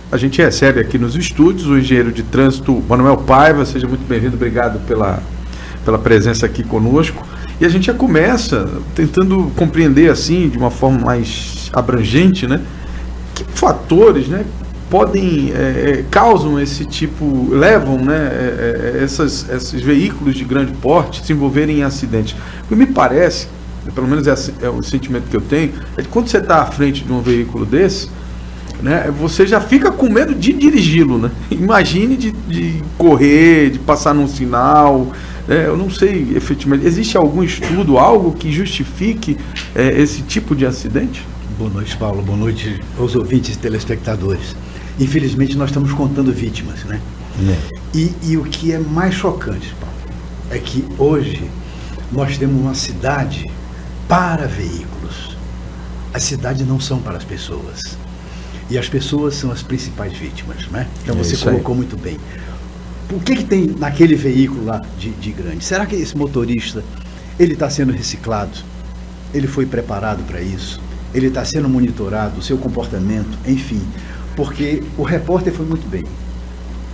A gente recebe aqui nos estúdios o engenheiro de trânsito Manuel Paiva. Seja muito bem-vindo, obrigado pela presença aqui conosco. E a gente já começa tentando compreender assim, de uma forma mais abrangente, né? Que fatores, né, podem, causam esse tipo, levam, né, esses veículos de grande porte se envolverem em acidentes. O que me parece, pelo menos é o sentimento que eu tenho, é que quando você está à frente de um veículo desse, né, você já fica com medo de dirigi-lo, né? Imagine de correr, de passar num sinal. Eu não sei, efetivamente, existe algum estudo, algo que justifique esse tipo de acidente? Boa noite, Paulo. Boa noite aos ouvintes e telespectadores. Infelizmente, nós estamos contando vítimas, né? E o que é mais chocante, Paulo, é que hoje nós temos uma cidade para veículos. As cidades não são para as pessoas. E as pessoas são as principais vítimas, né? Então você colocou muito bem. O que tem naquele veículo lá de grande? Será que esse motorista, ele está sendo reciclado? Ele foi preparado para isso? Ele está sendo monitorado, o seu comportamento, enfim. Porque o repórter foi muito bem.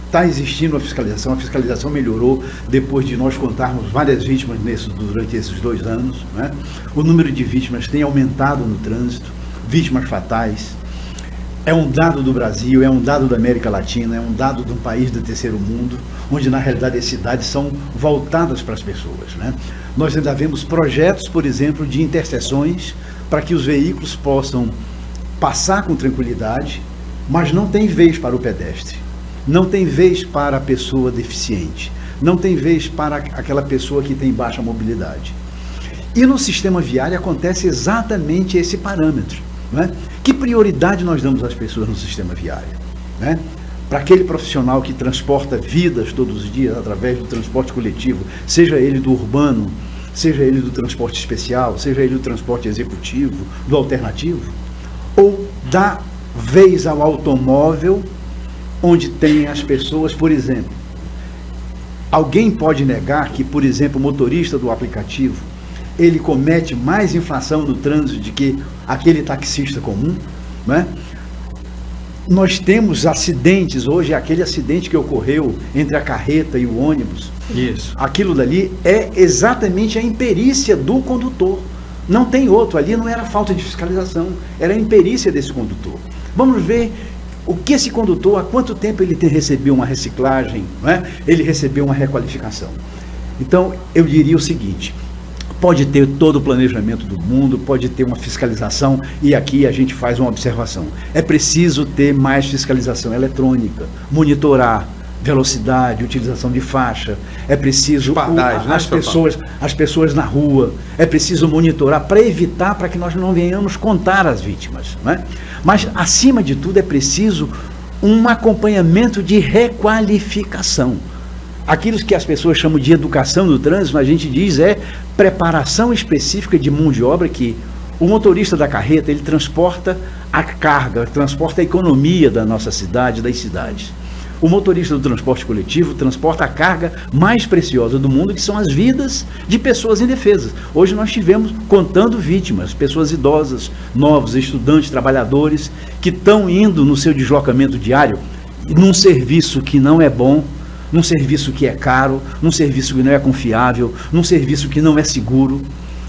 Está existindo a fiscalização melhorou depois de nós contarmos várias vítimas durante esses 2 anos, né? O número de vítimas tem aumentado no trânsito, vítimas fatais. É um dado do Brasil, é um dado da América Latina, é um dado de um país do terceiro mundo, onde na realidade as cidades são voltadas para as pessoas, né? Nós ainda vemos projetos, por exemplo, de interseções para que os veículos possam passar com tranquilidade, mas não tem vez para o pedestre, não tem vez para a pessoa deficiente, não tem vez para aquela pessoa que tem baixa mobilidade. E no sistema viário acontece exatamente esse parâmetro, né? Que prioridade nós damos às pessoas no sistema viário, né? Para aquele profissional que transporta vidas todos os dias através do transporte coletivo, seja ele do urbano, seja ele do transporte especial, seja ele do transporte executivo, do alternativo, ou dá vez ao automóvel, onde tem as pessoas, por exemplo, alguém pode negar que, por exemplo, o motorista do aplicativo, ele comete mais infração no trânsito do que aquele taxista comum, né? Nós temos acidentes hoje, aquele acidente que ocorreu entre a carreta e o ônibus. Isso. Aquilo dali é exatamente a imperícia do condutor. Não tem outro, ali não era falta de fiscalização, era a imperícia desse condutor. Vamos ver o que esse condutor, há quanto tempo ele recebeu uma reciclagem, né? Ele recebeu uma requalificação. Então, eu diria o seguinte: pode ter todo o planejamento do mundo, pode ter uma fiscalização, e aqui a gente faz uma observação. É preciso ter mais fiscalização eletrônica, monitorar velocidade, utilização de faixa, é preciso as pessoas na rua, é preciso monitorar para evitar, para que nós não venhamos contar as vítimas, né? Mas, acima de tudo, é preciso um acompanhamento de requalificação. Aquilo que as pessoas chamam de educação do trânsito, a gente diz preparação específica de mão de obra, que o motorista da carreta, ele transporta a carga, transporta a economia da nossa cidade, das cidades. O motorista do transporte coletivo transporta a carga mais preciosa do mundo, que são as vidas de pessoas indefesas. Hoje nós tivemos contando vítimas, pessoas idosas, novos, estudantes, trabalhadores, que estão indo no seu deslocamento diário, num serviço que não é bom, num serviço que é caro, num serviço que não é confiável, num serviço que não é seguro,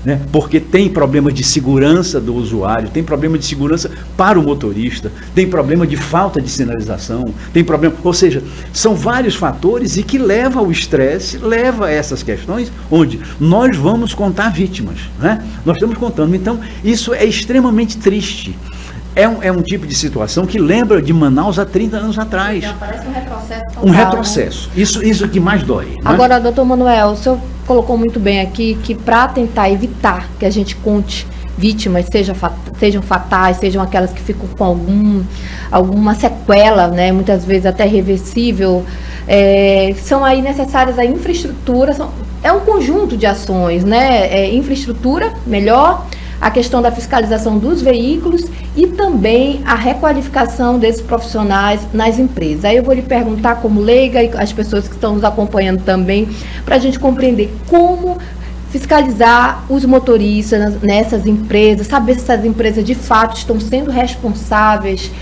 né? Porque tem problema de segurança do usuário, tem problema de segurança para o motorista, tem problema de falta de sinalização, tem problema, ou seja, são vários fatores e que leva ao estresse, leva a essas questões onde nós vamos contar vítimas, né? Nós estamos contando, então isso é extremamente triste. É um tipo de situação que lembra de Manaus há 30 anos atrás. Então, parece um retrocesso total, um retrocesso, né? Isso que mais dói, né? Agora, doutor Manuel, o senhor colocou muito bem aqui que para tentar evitar que a gente conte vítimas, sejam fatais, sejam aquelas que ficam com alguma sequela, né, muitas vezes até reversível, são aí necessárias a infraestrutura, é um conjunto de ações, né? Infraestrutura melhor, a questão da fiscalização dos veículos e também a requalificação desses profissionais nas empresas. Aí eu vou lhe perguntar como leiga e as pessoas que estão nos acompanhando também, para a gente compreender como fiscalizar os motoristas nessas empresas, saber se essas empresas de fato estão sendo responsáveis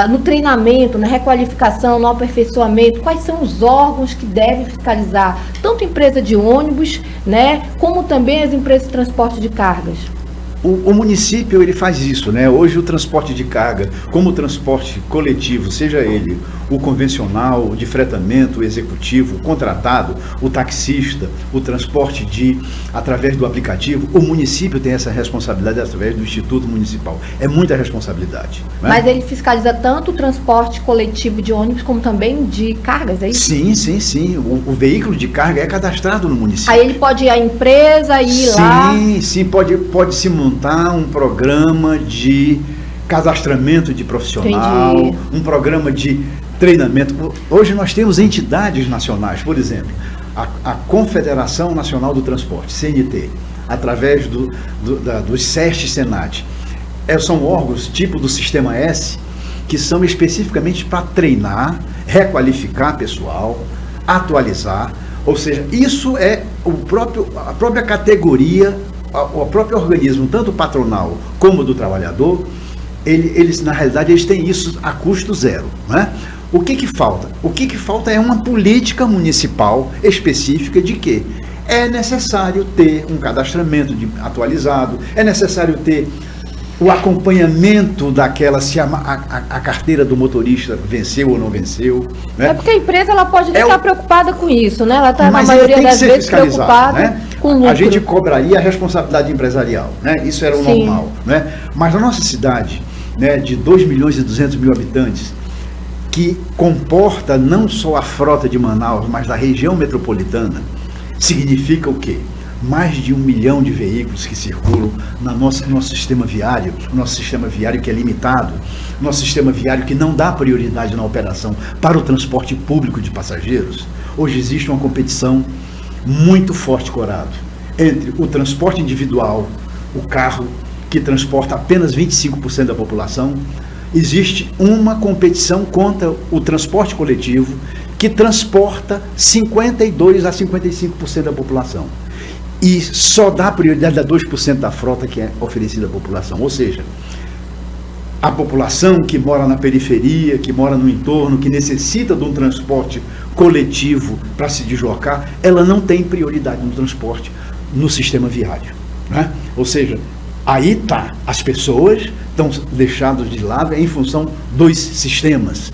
no treinamento, na requalificação, no aperfeiçoamento, quais são os órgãos que devem fiscalizar, tanto empresa de ônibus, né, como também as empresas de transporte de cargas. O município ele faz isso, né? Hoje o transporte de carga, como o transporte coletivo, seja ele o convencional, o de fretamento, o executivo, o contratado, o taxista, o transporte através do aplicativo, o município tem essa responsabilidade através do Instituto Municipal. É muita responsabilidade. Né? Mas ele fiscaliza tanto o transporte coletivo de ônibus como também de cargas, é isso? Sim. O veículo de carga é cadastrado no município. Aí ele pode ir à empresa e ir lá? Sim, pode se montar um programa de cadastramento de profissional, Entendi. um programa de treinamento. Hoje nós temos entidades nacionais, por exemplo, a Confederação Nacional do Transporte, CNT, através dos SEST e SENAT. São órgãos tipo do Sistema S, que são especificamente para treinar, requalificar pessoal, atualizar, ou seja, isso é a própria categoria, o próprio organismo, tanto patronal como do trabalhador, eles na realidade eles têm isso a custo zero, né? O que falta? O que falta é uma política municipal específica de que é necessário ter um cadastramento atualizado, é necessário ter o acompanhamento daquela, se a carteira do motorista venceu ou não venceu. Né? É porque a empresa ela pode estar preocupada com isso, né? Ela está, na Mas maioria tem que das ser vezes, fiscalizado, preocupada né? com lucro. A gente cobraria a responsabilidade empresarial, né? Isso era o Sim. normal. Né? Mas na nossa cidade, né, de 2.200.000 habitantes, que comporta não só a frota de Manaus, mas da região metropolitana, significa o quê? Mais de 1 milhão de veículos que circulam no nosso sistema viário, o nosso sistema viário que é limitado, nosso sistema viário que não dá prioridade na operação para o transporte público de passageiros. Hoje existe uma competição muito forte, Corrado, entre o transporte individual, o carro, que transporta apenas 25% da população. Existe uma competição contra o transporte coletivo, que transporta 52% a 55% da população. E só dá prioridade a 2% da frota que é oferecida à população. Ou seja, a população que mora na periferia, que mora no entorno, que necessita de um transporte coletivo para se deslocar, ela não tem prioridade no transporte no sistema viário. Né? Ou seja, aí está, as pessoas estão deixadas de lado em função dos sistemas,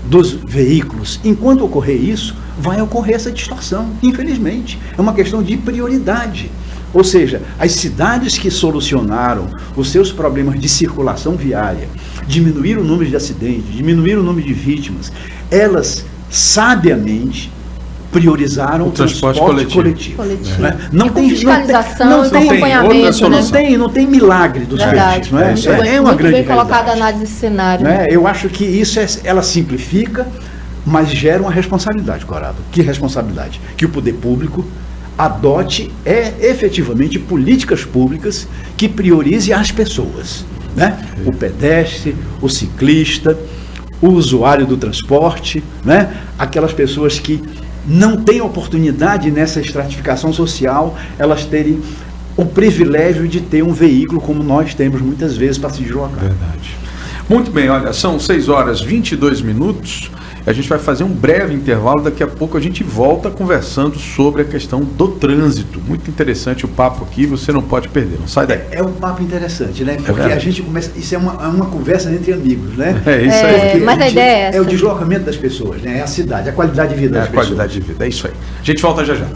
dos veículos. Enquanto ocorrer isso, vai ocorrer essa distorção, infelizmente. É uma questão de prioridade. Ou seja, as cidades que solucionaram os seus problemas de circulação viária, diminuíram o número de acidentes, diminuíram o número de vítimas, elas sabiamente priorizaram o transporte coletivo. Né? Não tem fiscalização, acompanhamento, não tem milagre dos peixes. Não é? Muito É uma muito grande bem colocada a realidade. análise desse cenário. Né? Eu acho que isso ela simplifica, mas gera uma responsabilidade, Corrado. Que responsabilidade? Que o poder público adote efetivamente políticas públicas que priorize as pessoas. Né? O pedestre, o ciclista, o usuário do transporte, né? Aquelas pessoas que não têm oportunidade nessa estratificação social, elas terem o privilégio de ter um veículo como nós temos muitas vezes para se deslocar. Verdade. Muito bem, olha, são 6h22. A gente vai fazer um breve intervalo, daqui a pouco a gente volta conversando sobre a questão do trânsito. Muito interessante o papo aqui, você não pode perder, não sai daí. É um papo interessante, né? Porque a gente começa, isso é uma conversa entre amigos, né? É isso aí. Mas a ideia é essa. É o deslocamento das pessoas, né? É a cidade, a qualidade de vida das pessoas. É a qualidade de vida, é isso aí. A gente volta já já.